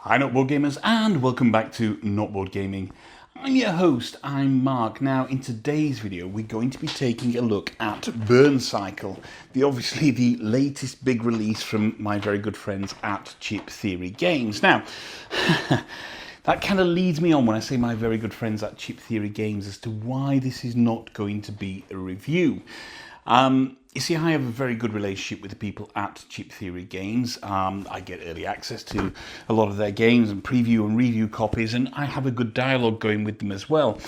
Hi Not Board Gamers, and welcome back to Not Board Gaming. I'm your host, I'm Mark. Now in today's video we're going to be taking a look at Burncycle, obviously the latest big release from my very good friends at Chip Theory Games. Now that kind of leads me on when I say my very good friends at Chip Theory Games as to why this is not going to be a review. You see, I have a very good relationship with the people at Chip Theory Games. I get early access to a lot of their games and preview and review copies, and I have a good dialogue going with them as well.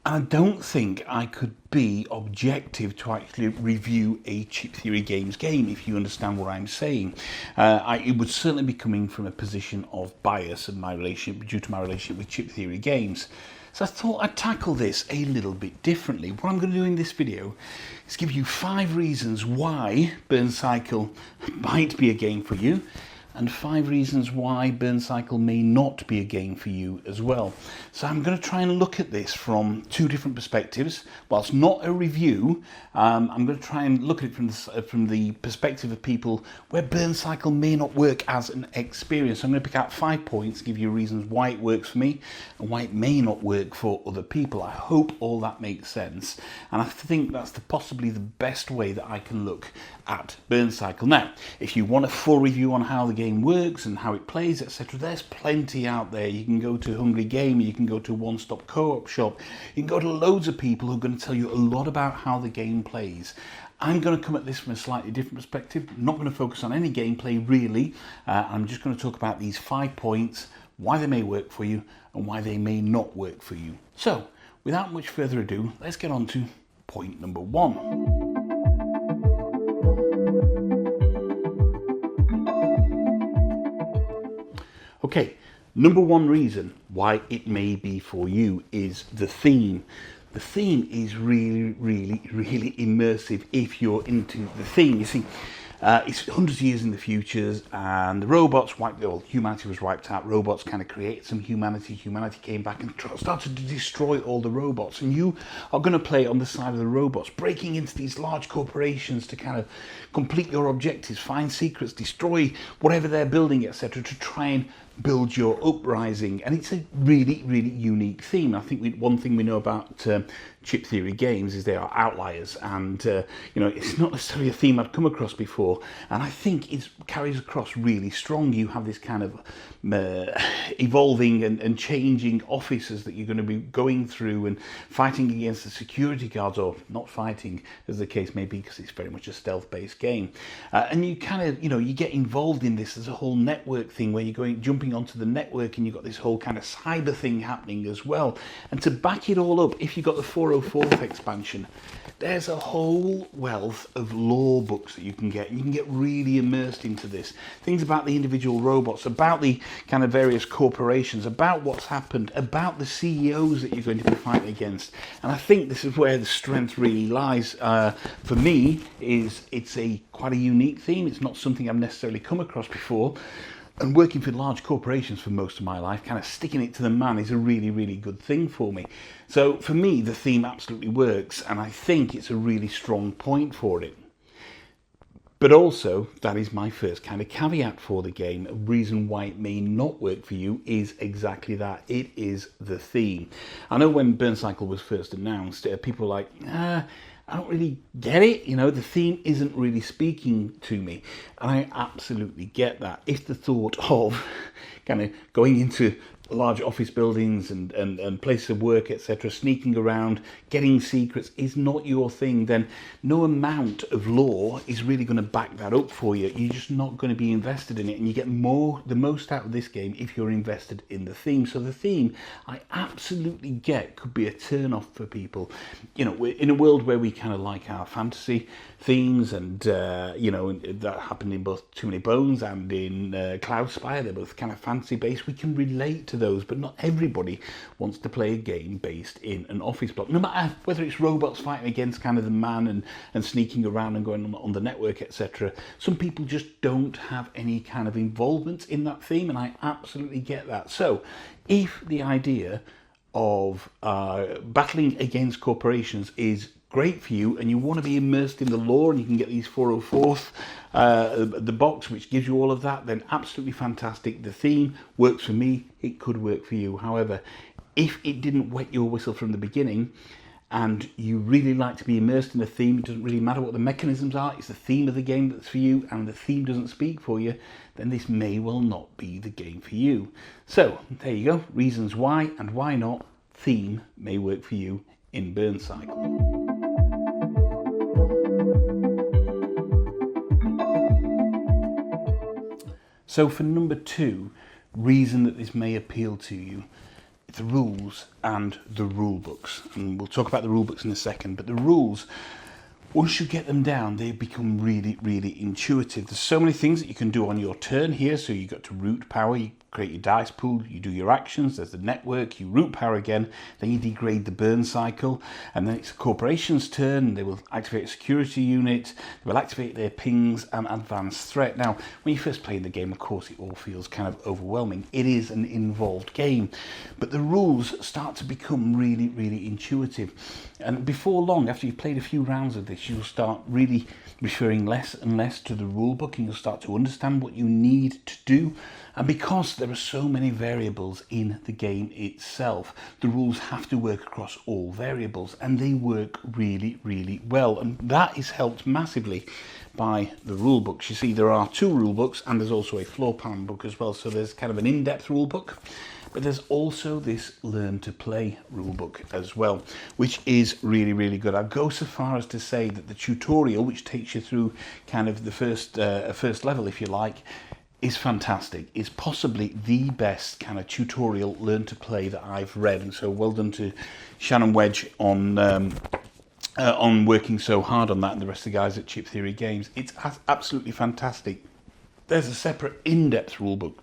And I don't think I could be objective to actually review a Chip Theory Games game, if you understand what I'm saying. It would certainly be coming from a position of bias in my relationship, due to my relationship with Chip Theory Games. So I thought I'd tackle this a little bit differently. What I'm going to do in this video is give you 5 reasons why Burncycle might be a game for you, and 5 reasons why Burncycle may not be a game for you as well. So I'm going to try and look at this from 2 different perspectives. Whilst not a review, I'm going to try and look at it from the perspective of people where Burncycle may not work as an experience. So I'm going to pick out 5 points, give you reasons why it works for me and why it may not work for other people. I hope all that makes sense, and I think that's possibly the best way that I can look at Burncycle. Now, if you want a full review on how the game works and how it plays, etc., there's plenty out there. You can go to Hungry Gamer, you can go to One Stop Co-op Shop, you can go to loads of people who are going to tell you a lot about how the game plays. I'm going to come at this from a slightly different perspective. I'm not going to focus on any gameplay really. I'm just going to talk about these 5 points, why they may work for you and why they may not work for you. So without much further ado, let's get on to point number 1. Okay, number 1 reason why it may be for you is the theme. The theme is really immersive if you're into the theme. You see, it's hundreds of years in the future, and the robots humanity was wiped out. Robots kind of created some humanity. Humanity came back and started to destroy all the robots. And you are going to play on the side of the robots, breaking into these large corporations to kind of complete your objectives, find secrets, destroy whatever they're building, etc., to try and build your uprising. And it's a really unique theme. I think one thing we know about Chip Theory Games is they are outliers, and it's not necessarily a theme I'd come across before, and I think it carries across really strong. You have this kind of evolving and changing officers that you're going to be going through and fighting against the security guards, or not fighting as the case may be, because it's very much a stealth based game, and you kind of you get involved in this. There's a whole network thing where you're jumping onto the network, and you've got this whole kind of cyber thing happening as well. And to back it all up, if you've got the 404th expansion, there's a whole wealth of lore books that you can get. You can get really immersed into this. Things about the individual robots, about the kind of various corporations, about what's happened, about the CEOs that you're going to be fighting against. And I think this is where the strength really lies. For me, it's quite a unique theme. It's not something I've necessarily come across before. And working for large corporations for most of my life, kind of sticking it to the man, is a really good thing for me. So for me, the theme absolutely works, and I think it's a really strong point for it. But also, that is my first kind of caveat for the game. A reason why it may not work for you is exactly that. It is the theme. I know when Burncycle was first announced, people were like, I don't really get it, the theme isn't really speaking to me. And I absolutely get that. If the thought of kind of going into large office buildings and places of work, etc., sneaking around, getting secrets is not your thing, then no amount of lore is really going to back that up for you. You're just not going to be invested in it, and you get the most out of this game if you're invested in the theme. So the theme, I absolutely get, could be a turn off for people. We're in a world where we kind of like our fantasy themes, and that happened in both Too Many Bones and in Cloud Spire. They're both kind of fantasy based. We can relate to those, but not everybody wants to play a game based in an office block, no matter whether it's robots fighting against kind of the man and sneaking around and going on the network, etc. Some people just don't have any kind of involvement in that theme, and I absolutely get that. So if the idea of battling against corporations is great for you and you want to be immersed in the lore and you can get these 404th, the box which gives you all of that, then absolutely fantastic. The theme works for me, it could work for you. However, if it didn't wet your whistle from the beginning and you really like to be immersed in a theme, it doesn't really matter what the mechanisms are, it's the theme of the game that's for you, and the theme doesn't speak for you, then this may well not be the game for you. So there you go, reasons why and why not theme may work for you in Burncycle. So for number 2, reason that this may appeal to you, the rules and the rule books. And we'll talk about the rule books in a second, but the rules, once you get them down, they become really, really intuitive. There's so many things that you can do on your turn here. So you got to root power, you create your dice pool, you do your actions, there's the network, you root power again, then you degrade the burn cycle, and then it's the corporation's turn. They will activate a security unit, they will activate their pings and advanced threat. Now, when you first play the game, of course, it all feels kind of overwhelming. It is an involved game, but the rules start to become really, really intuitive. And before long, after you've played a few rounds of this, you'll start really referring less and less to the rule book, and you'll start to understand what you need to do. And because there are so many variables in the game itself, the rules have to work across all variables, and they work really, really well. And that is helped massively by the rule books. You see, there are 2 rule books, and there's also a floor plan book as well. So there's kind of an in-depth rule book, but there's also this learn to play rule book as well, which is really, really good. I'd go so far as to say that the tutorial, which takes you through kind of the first level, if you like, is fantastic. It's possibly the best kind of tutorial learn to play that I've read, and so well done to Shannon Wedge on working so hard on that, and the rest of the guys at Chip Theory Games. It's absolutely fantastic. There's a separate in-depth rulebook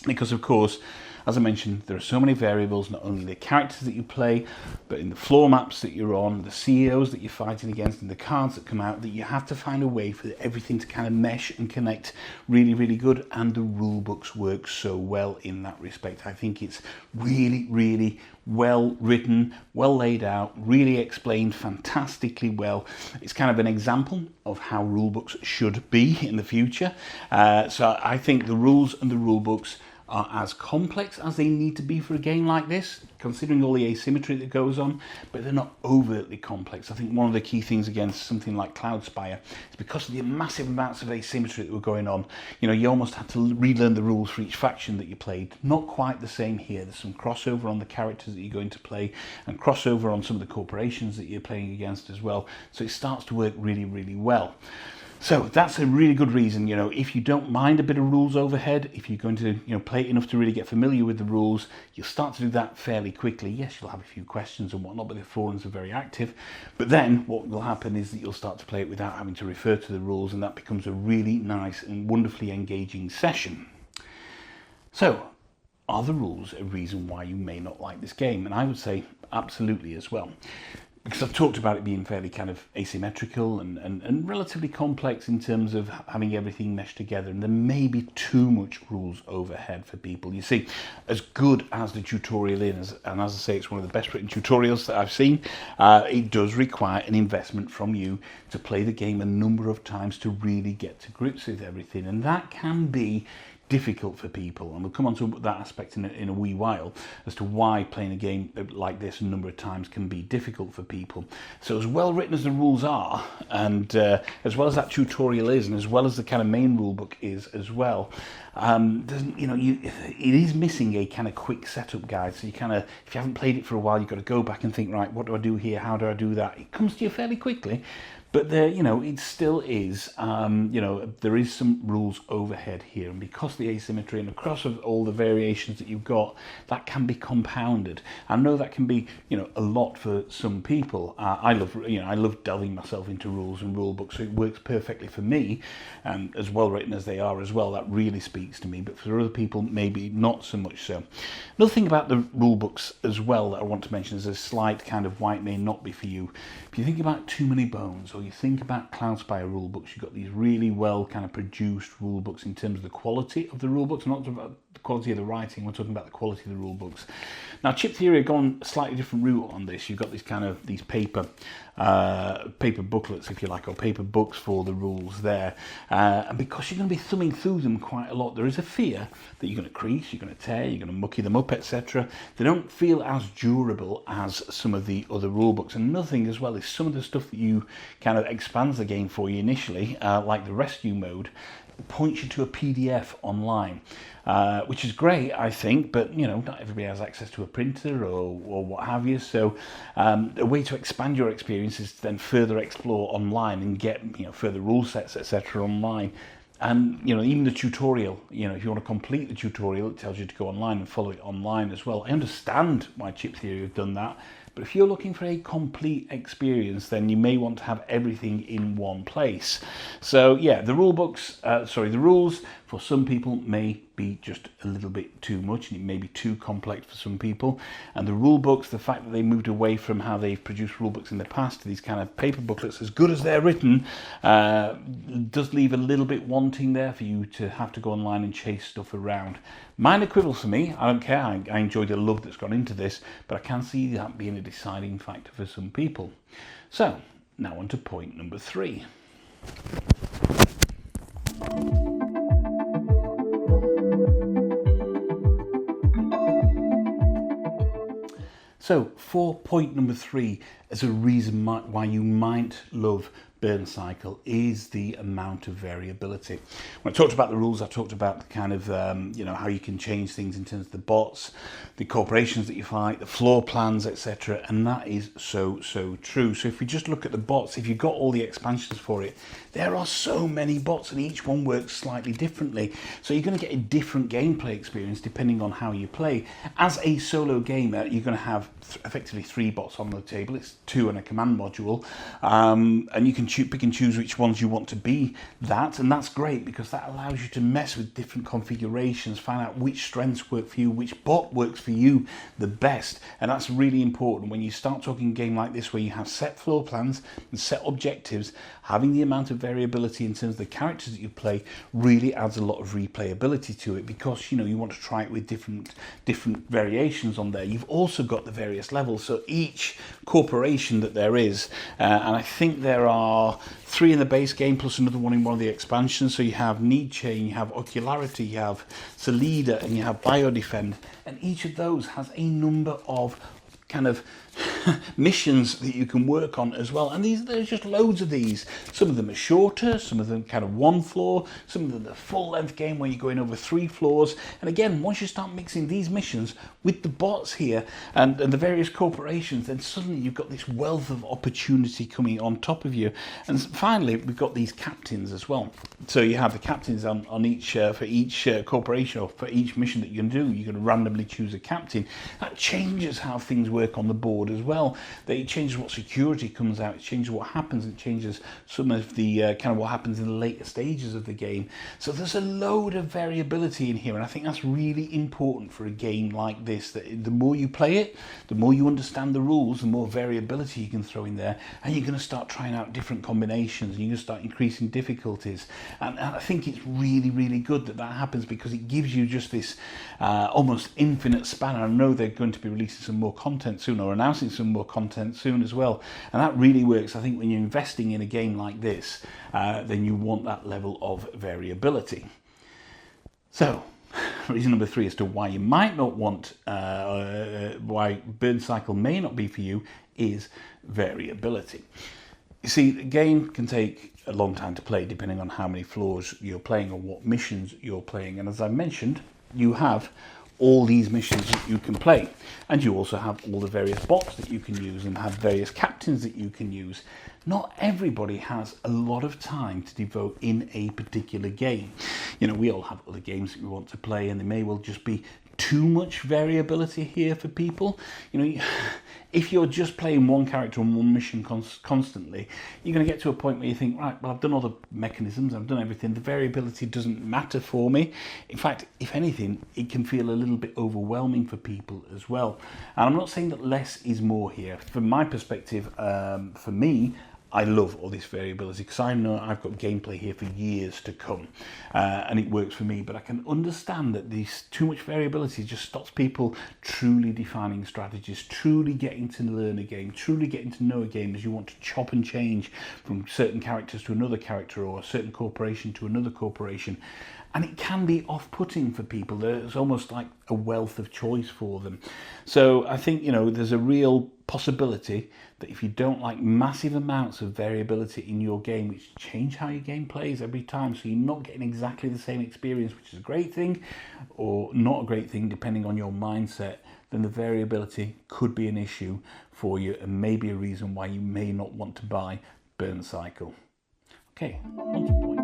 because, of course, as I mentioned, there are so many variables, not only the characters that you play, but in the floor maps that you're on, the CEOs that you're fighting against, and the cards that come out, that you have to find a way for everything to kind of mesh and connect really, really good. And the rule books work so well in that respect. I think it's really, really well written, well laid out, really explained fantastically well. It's kind of an example of how rule books should be in the future. So I think the rules and the rule books are as complex as they need to be for a game like this, considering all the asymmetry that goes on, but they're not overtly complex. I think one of the key things against something like Cloudspire is because of the massive amounts of asymmetry that were going on. You know, you almost had to relearn the rules for each faction that you played. Not quite the same here. There's some crossover on the characters that you're going to play, and crossover on some of the corporations that you're playing against as well. So it starts to work really, really well. So that's a really good reason, you know, if you don't mind a bit of rules overhead, if you're going to, play it enough to really get familiar with the rules, you'll start to do that fairly quickly. Yes, you'll have a few questions and whatnot, but the forums are very active. But then what will happen is that you'll start to play it without having to refer to the rules, and that becomes a really nice and wonderfully engaging session. So, are the rules a reason why you may not like this game? And I would say absolutely as well. Because I've talked about it being fairly kind of asymmetrical and relatively complex in terms of having everything meshed together, and there may be too much rules overhead for people. You see, as good as the tutorial is, and as I say, it's one of the best written tutorials that I've seen, it does require an investment from you to play the game a number of times to really get to grips with everything, and that can be difficult for people, and we'll come on to that aspect in a wee while as to why playing a game like this a number of times can be difficult for people. So as well written as the rules are, and as well as that tutorial is, and as well as the kind of main rule book is as well, it is missing a kind of quick setup guide. So you kind of, if you haven't played it for a while, you've got to go back and think, right, what do I do here? How do I do that? It comes to you fairly quickly. But there, it still is, there is some rules overhead here, and because of the asymmetry and across of all the variations that you've got, that can be compounded. I know that can be, a lot for some people. I love delving myself into rules and rule books, so it works perfectly for me, and as well written as they are as well, that really speaks to me. But for other people, maybe not so much so. Another thing about the rule books as well that I want to mention is a slight kind of why it may not be for you. If you think about Too Many Bones, or you think about Cloudspire rule books, you've got these really well kind of produced rule books in terms of the quality of the rule books, not about the quality of the writing, we're talking about the quality of the rule books. Now, Chip Theory have gone a slightly different route on this. You've got these paper paper booklets, if you like, or paper books for the rules there. And because you're going to be thumbing through them quite a lot, there is a fear that you're going to crease, you're going to tear, you're going to mucky them up, etc. They don't feel as durable as some of the other rule books. And another thing as well is some of the stuff that you kind of expands the game for you initially, like the rescue mode, points you to a PDF online, which is great, I think, but you know, not everybody has access to a printer or what have you. So a way to expand your experience is to then further explore online and get, you know, further rule sets, etc. online. And you know, even the tutorial, you know, if you want to complete the tutorial, it tells you to go online and follow it online as well. I understand why Chip Theory have done that, but if you're looking for a complete experience, then you may want to have everything in one place. So yeah, the the rules for some people may be just a little bit too much, and it may be too complex for some people. And the rule books, the fact that they moved away from how they've produced rule books in the past to these kind of paper booklets, as good as they're written, does leave a little bit wanting there for you to have to go online and chase stuff around. Minor quibbles for me, I don't care, I enjoy the love that's gone into this, but I can see that being a deciding factor for some people. So, now on to point number 3. So, for point number 3, as a reason why you might love burncycle is the amount of variability. When I talked about the rules, I talked about the kind of, you know, how you can change things in terms of the bots, the corporations that you fight, the floor plans, etc. And that is so true. So if we just look at the bots, if you've got all the expansions for it, there are so many bots and each one works slightly differently. So you're going to get a different gameplay experience depending on how you play. As a solo gamer, you're going to have effectively 3 bots on the table. It's 2 and a command module. And you can pick and choose which ones you want to be that, and that's great because that allows you to mess with different configurations, find out which strengths work for you, which bot works for you the best. And that's really important when you start talking a game like this where you have set floor plans and set objectives. Having the amount of variability in terms of the characters that you play really adds a lot of replayability to it, because you know you want to try it with different variations on there. You've also got the various levels, so each corporation that there is, and I think there are 3 in the base game plus another one in one of the expansions. So you have Need Chain, you have Ocularity, you have Salida, and you have Biodefend, and each of those has a number of kind of missions that you can work on as well. And there's just loads of these. Some of them are shorter, some of them kind of 1 floor, some of them are full length game where you're going over 3 floors. And again, once you start mixing these missions with the bots here and the various corporations, then suddenly you've got this wealth of opportunity coming on top of you. And finally, we've got these captains as well. So you have the captains on each for each corporation, or for each mission that you're going to do, you're going to randomly choose a captain. That changes how things work on the board as well. It changes what security comes out, it changes what happens, it changes some of the kind of what happens in the later stages of the game. So there's a load of variability in here, and I think that's really important for a game like this, that the more you play it, the more you understand the rules, the more variability you can throw in there, and you're going to start trying out different combinations, and you're going to start increasing difficulties. And I think it's really good that happens, because it gives you just this almost infinite span. I know they're going to be releasing some more content soon, or announcing some more content soon as well, and that really works. I think when you're investing in a game like this, then you want that level of variability. So reason number 3 as to why you might not want, why burncycle may not be for you, is variability. You see, the game can take a long time to play depending on how many floors you're playing or what missions you're playing, and as I mentioned, you have all these missions that you can play, and you also have all the various bots that you can use and have various captains that you can use. Not everybody has a lot of time to devote in a particular game. You know, we all have other games that we want to play, and there may well just be too much variability here for people. You know, if you're just playing one character on one mission constantly, you're going to get to a point where you think, right, well, I've done all the mechanisms, I've done everything, the variability doesn't matter for me. In fact, if anything, it can feel a little bit overwhelming for people as well. And I'm not saying that less is more here. From my perspective, for me, I love all this variability because I know I've got gameplay here for years to come, and it works for me. But I can understand that this too much variability just stops people truly defining strategies, truly getting to learn a game, truly getting to know a game, as you want to chop and change from certain characters to another character, or a certain corporation to another corporation. And it can be off-putting for people. There's almost like a wealth of choice for them. So I think, there's a real possibility that if you don't like massive amounts of variability in your game, which change how your game plays every time, so you're not getting exactly the same experience, which is a great thing, or not a great thing, depending on your mindset, then the variability could be an issue for you, and maybe a reason why you may not want to buy Burncycle. Okay, on to point.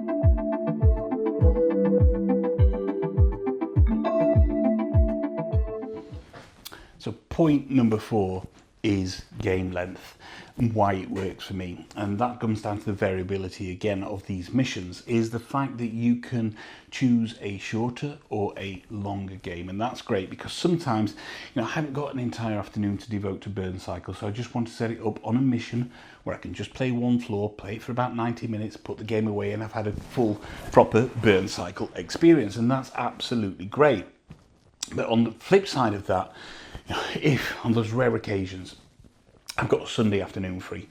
So point number 4 is game length and why it works for me. And that comes down to the variability again of these missions, is the fact that you can choose a shorter or a longer game. And that's great because sometimes, I haven't got an entire afternoon to devote to Burncycle, so I just want to set it up on a mission where I can just play one floor, play it for about 90 minutes, put the game away, and I've had a full, proper Burncycle experience. And that's absolutely great. But on the flip side of that, if on those rare occasions I've got a Sunday afternoon free,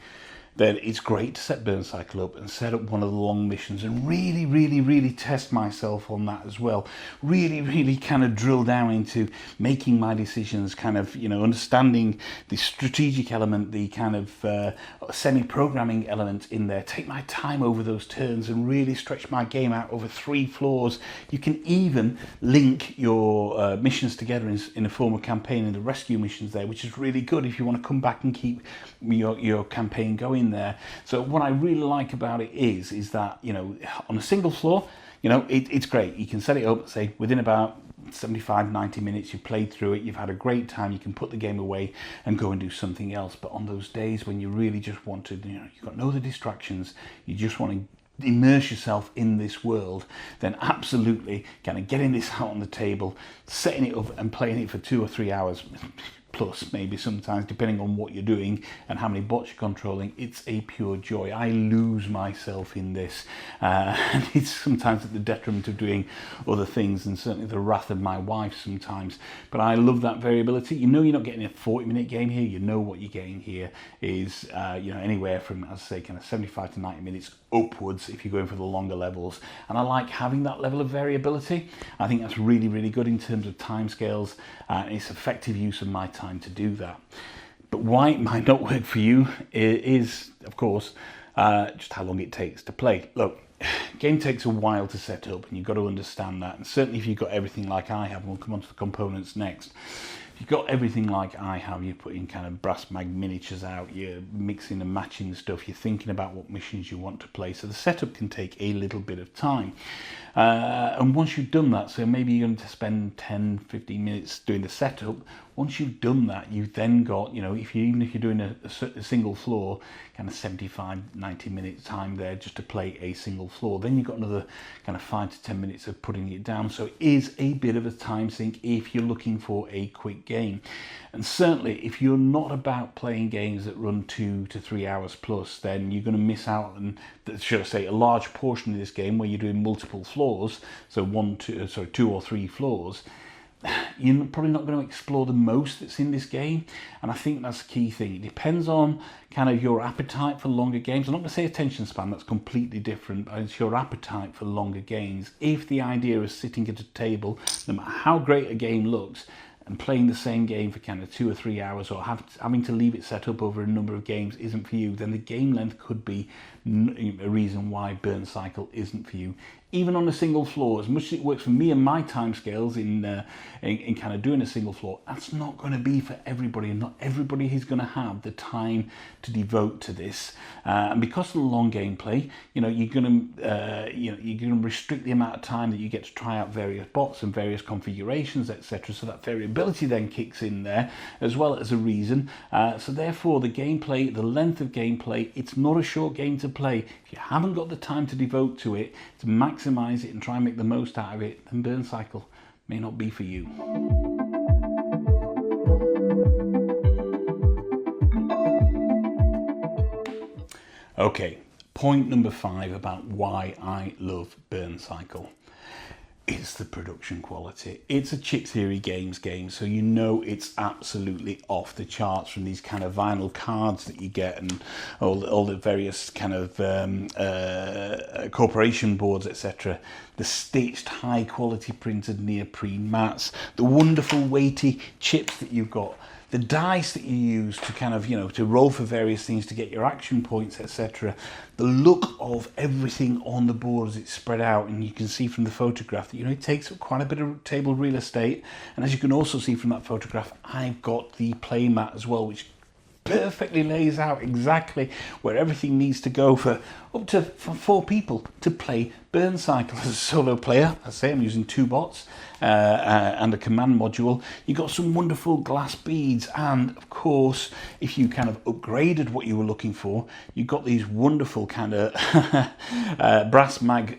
then it's great to set Burncycle up and set up one of the long missions and really test myself on that as well. Really kind of drill down into making my decisions, kind of, understanding the strategic element, the kind of semi-programming element in there. Take my time over those turns and really stretch my game out over 3 floors. You can even link your missions together in a form of campaign in the rescue missions there, which is really good if you want to come back and keep your campaign going there. So what I really like about it is that, on a single floor, it's great. You can set it up, say, within about 75-90 minutes, you've played through it, you've had a great time, you can put the game away and go and do something else. But on those days when you really just want to, you've got no other distractions, you just want to immerse yourself in this world, then absolutely kind of getting this out on the table, setting it up and playing it for 2 or 3 hours plus, maybe sometimes, depending on what you're doing and how many bots you're controlling, it's a pure joy. I lose myself in this, and it's sometimes at the detriment of doing other things, and certainly the wrath of my wife sometimes. But I love that variability. You're not getting a 40-minute game here. What you're getting here is anywhere from, as I say, kind of 75 to 90 minutes upwards if you're going for the longer levels. And I like having that level of variability. I think that's really good in terms of timescales, and it's effective use of my time to do that. But why it might not work for you is, of course, just how long it takes to play. Look, game takes a while to set up, and you've got to understand that. And certainly if you've got everything like I have, and we'll come on to the components next. If you've got everything like I have, you're putting kind of brass mag miniatures out, you're mixing and matching stuff, you're thinking about what missions you want to play. So the setup can take a little bit of time. And once you've done that, so maybe you're going to spend 10-15 minutes doing the setup. Once you've done that, you've then got, even if you're doing a single floor, kind of 75-90 minutes time there just to play a single floor. Then you've got another kind of 5 to 10 minutes of putting it down. So it is a bit of a time sink if you're looking for a quick game. And certainly if you're not about playing games that run 2 to 3 hours plus, then you're going to miss out on, should I say, a large portion of this game where you're doing multiple floors, so 2 or 3 floors. You're probably not going to explore the most that's in this game, and I think that's the key thing. It depends on kind of your appetite for longer games. I'm not going to say attention span, that's completely different, but it's your appetite for longer games. If the idea of sitting at a table, no matter how great a game looks, and playing the same game for kind of 2 or 3 hours, or having to leave it set up over a number of games isn't for you, then the game length could be a reason why Burncycle isn't for you. Even on a single floor, as much as it works for me and my timescales in kind of doing a single floor, that's not going to be for everybody, and not everybody is going to have the time to devote to this. And because of the long gameplay, you're going to restrict the amount of time that you get to try out various bots and various configurations, etc. So that variability then kicks in there as well as a reason. So therefore, the gameplay, the length of gameplay, it's not a short game to play. If you haven't got the time to devote to it, to maximize it and try and make the most out of it, then Burncycle may not be for you. Okay, point number 5 about why I love Burncycle. It's the production quality. It's a Chip Theory Games game, so you know it's absolutely off the charts from these kind of vinyl cards that you get and all the various kind of corporation boards, etc. The stitched high quality printed neoprene mats, the wonderful weighty chips that you've got, the dice that you use to kind of, to roll for various things to get your action points, etc. The look of everything on the board as it's spread out, and you can see from the photograph that, it takes up quite a bit of table real estate. And as you can also see from that photograph, I've got the play mat as well, which perfectly lays out exactly where everything needs to go for up to 4 people to play Burncycle. As a solo player, I say I'm using 2 bots and a command module. You've got some wonderful glass beads, and of course, if you kind of upgraded what you were looking for, you've got these wonderful kind of brass mag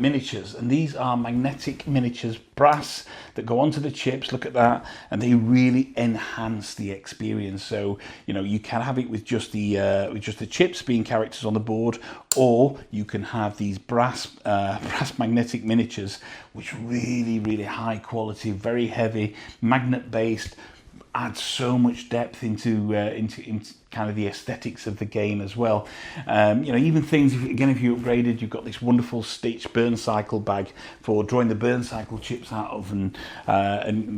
miniatures, and these are magnetic miniatures, brass, that go onto the chips. Look at that, and they really enhance the experience. So you can have it with just the chips being characters on the board, or you can have these brass magnetic miniatures, which really high quality, very heavy, magnet based, add so much depth into kind of the aesthetics of the game as well. Even things, if you upgraded, you've got this wonderful stitched Burncycle bag for drawing the Burncycle chips out of, and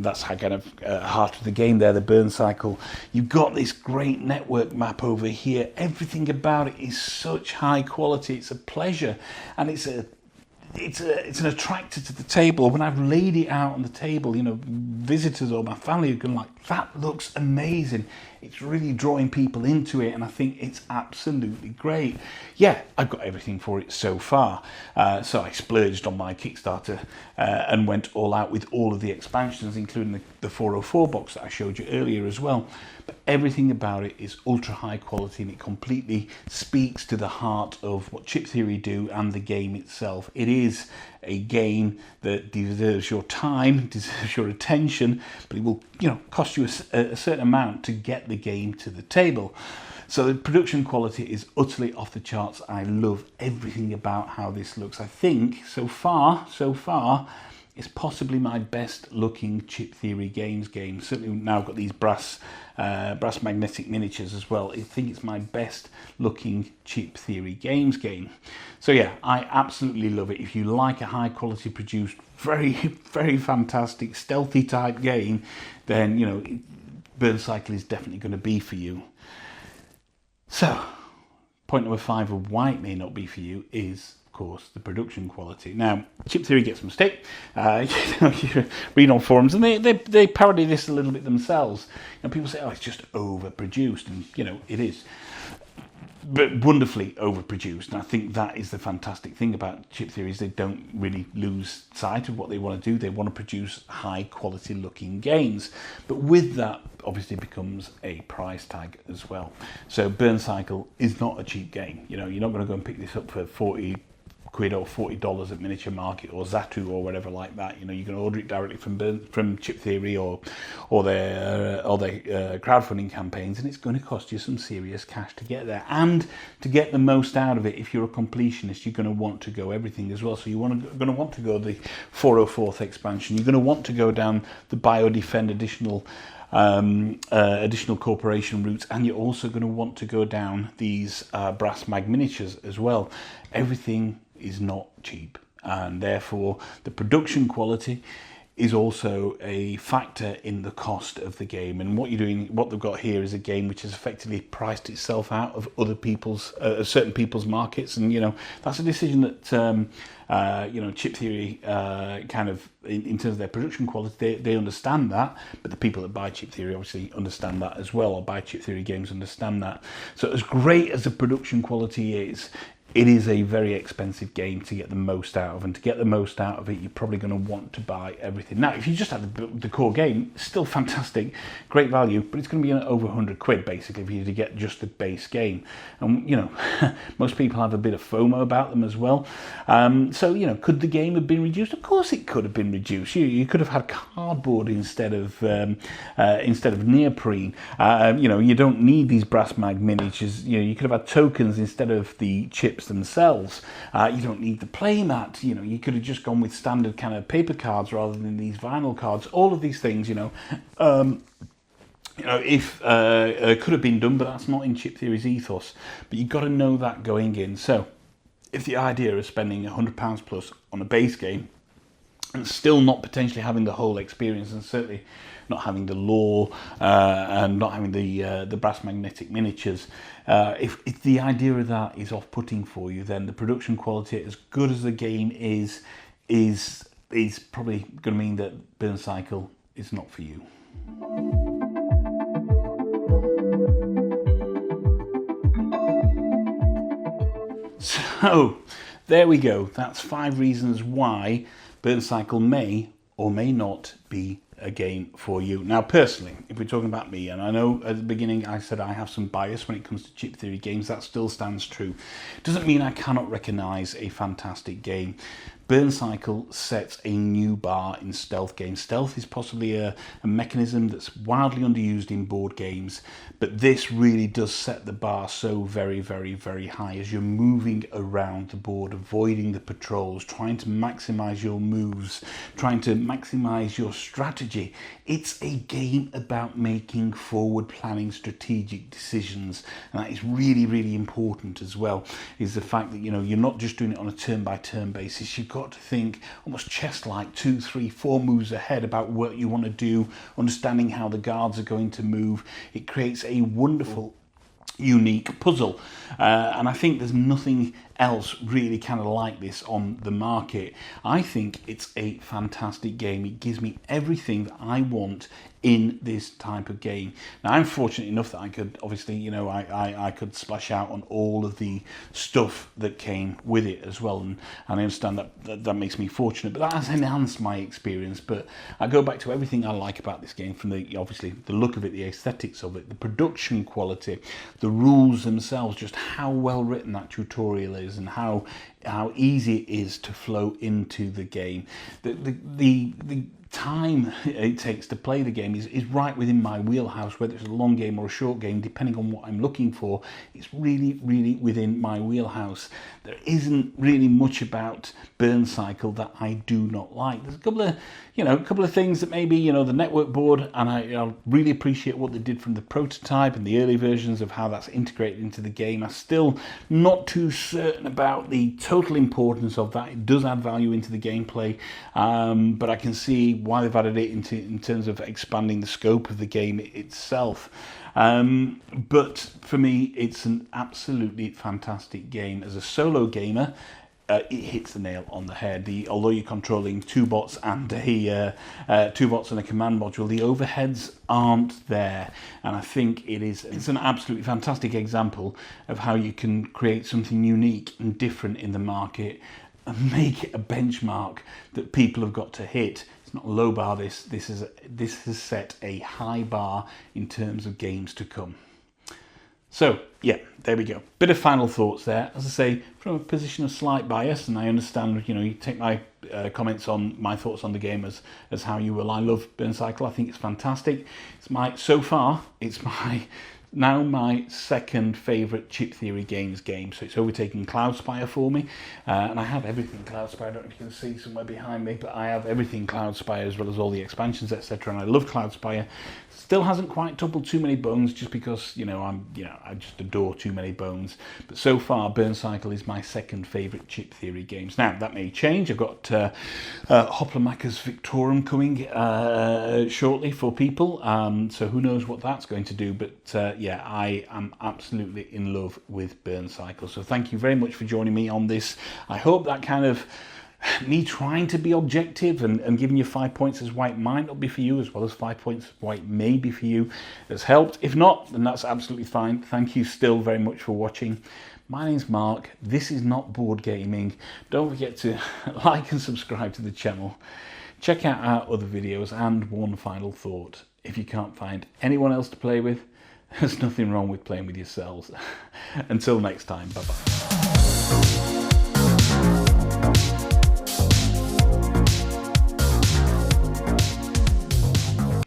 that's how kind of heart of the game there, the Burncycle. You've got this great network map over here. Everything about it is such high quality. It's a pleasure, and it's an attractor to the table. When I've laid it out on the table, visitors or my family are going like, that looks amazing. It's really drawing people into it, and I think it's absolutely great. Yeah, I've got everything for it so far. So I splurged on my Kickstarter and went all out with all of the expansions, including the 404 box that I showed you earlier as well. But everything about it is ultra high quality, and it completely speaks to the heart of what Chip Theory do and the game itself. It is a game that deserves your time, deserves your attention, but it will, cost you a certain amount to get the game to the table. So the production quality is utterly off the charts. I love everything about how this looks. I think so far, it's possibly my best looking Chip Theory Games game. Certainly now I've got these brass magnetic miniatures as well. I think it's my best looking Chip Theory Games game. So yeah, I absolutely love it. If you like a high quality produced, very fantastic stealthy type game, then Burncycle is definitely going to be for you. So point number 5 of why it may not be for you is, of course, the production quality. Now, Chip Theory gets some stick. You read on forums, and they parody this a little bit themselves. People say, "Oh, it's just overproduced," and it is, but wonderfully overproduced. And I think that is the fantastic thing about Chip Theory, is they don't really lose sight of what they want to do. They want to produce high quality looking games, but with that obviously becomes a price tag as well. So Burncycle is not a cheap game. You're not going to go and pick this up for 40 quid or $40 at Miniature Market or Zatu or whatever like that. You can order it directly from Chip Theory or their crowdfunding campaigns, and it's going to cost you some serious cash to get there. And to get the most out of it, if you're a completionist, you're going to want to go everything as well. So you're going to want to go the 404th expansion. You're going to want to go down the Biodefend additional corporation routes, and you're also going to want to go down these brass mag miniatures as well. Everything is not cheap, and therefore the production quality is also a factor in the cost of the game. And what they've got here is a game which has effectively priced itself out of other people's certain people's markets, and that's a decision that Chip Theory kind of, in terms of their production quality, they understand that, but the people that buy Chip Theory obviously understand that as well, or buy Chip Theory games understand that. So as great as the production quality is, it is a very expensive game to get the most out of, and to get the most out of it, you're probably going to want to buy everything. Now, if you just have the core game, still fantastic, great value, but it's going to be over 100 quid basically for you to get just the base game. And you know, most people have a bit of FOMO about them as well. So you know, could the game have been reduced? Of course, it could have been reduced. You could have had cardboard instead of neoprene. You know, you don't need these brass mag miniatures. You know, you could have had tokens instead of the chips themselves. You don't need the playmat. You know, you could have just gone with standard kind of paper cards rather than these vinyl cards. All of these things, you know, if could have been done, but that's not in Chip Theory's ethos. But you've got to know that going in. So if the idea of spending £100 plus on a base game and still not potentially having the whole experience, and certainly not having the lore and not having the brass magnetic miniatures, if the idea of that is off-putting for you, then the production quality, as good as the game is probably going to mean that Burncycle is not for you. So there we go. That's 5 reasons why Burncycle may or may not be a game for you. Now, personally, if we're talking about me, and I know at the beginning I said I have some bias when it comes to Chip Theory games, that still stands true. Doesn't mean I cannot recognise a fantastic game. Burncycle sets a new bar in stealth games. Stealth is possibly a mechanism that's wildly underused in board games, but this really does set the bar so very, very, very high as you're moving around the board, avoiding the patrols, trying to maximise your moves, trying to maximise your strategy. It's a game about making forward planning strategic decisions, and that is really, really important as well, is the fact that, you know, you're not just doing it on a turn-by-turn basis. You've got to think almost chess-like 2, 3, 4 moves ahead about what you want to do, understanding how the guards are going to move. It creates a wonderful, unique puzzle, and I think there's nothing else really kind of like this on the market. I think it's a fantastic game. It gives me everything that I want in this type of game. Now, I'm fortunate enough that I could, obviously, you know, I could splash out on all of the stuff that came with it as well, and I understand that makes me fortunate, but that has enhanced my experience. But I go back to everything I like about this game, from obviously the look of it, the aesthetics of it, the production quality, the rules themselves, just how well written that tutorial is, and how easy it is to flow into the game. The time it takes to play the game is right within my wheelhouse, whether it's a long game or a short game, depending on what I'm looking for. It's really, really within my wheelhouse. There isn't really much about Burncycle that I do not like. There's a couple of things that maybe, you know, the network board, and I really appreciate what they did from the prototype and the early versions of how that's integrated into the game. I'm still not too certain about the total importance of that. It does add value into the gameplay, but I can see why they've added it in terms of expanding the scope of the game itself. But for me, it's an absolutely fantastic game. As a solo gamer, it hits the nail on the head. Although you're controlling 2 bots and a command module, the overheads aren't there, and I think it's an absolutely fantastic example of how you can create something unique and different in the market and make it a benchmark that people have got to hit. It's not a low bar. This has set a high bar in terms of games to come. So yeah, there we go. Bit of final thoughts there. As I say, from a position of slight bias, and I understand, you know, you take my comments on my thoughts on the game as how you will. I love Burncycle. I think it's fantastic. It's now my second favourite Chip Theory games game. So it's overtaken Cloudspire for me, and I have everything Cloudspire. I don't know if you can see somewhere behind me, but I have everything Cloudspire, as well as all the expansions, etc. And I love Cloudspire. Still hasn't quite toppled Too Many Bones, just because, I just adore Too Many Bones. But so far, Burncycle is my second favourite Chip Theory games. Now, that may change. I've got Hoplomachus Victorum coming shortly for people, so who knows what that's going to do. But yeah, I am absolutely in love with Burncycle. So thank you very much for joining me on this. I hope that kind of me trying to be objective and giving you 5 points as why it might not be for you, as well as 5 points why it may be for you, has helped. If not, then that's absolutely fine. Thank you still very much for watching. My name's Mark, this is Not Board Gaming. Don't forget to like and subscribe to the channel. Check out our other videos, and one final thought. If you can't find anyone else to play with, there's nothing wrong with playing with yourselves. Until next time, bye bye.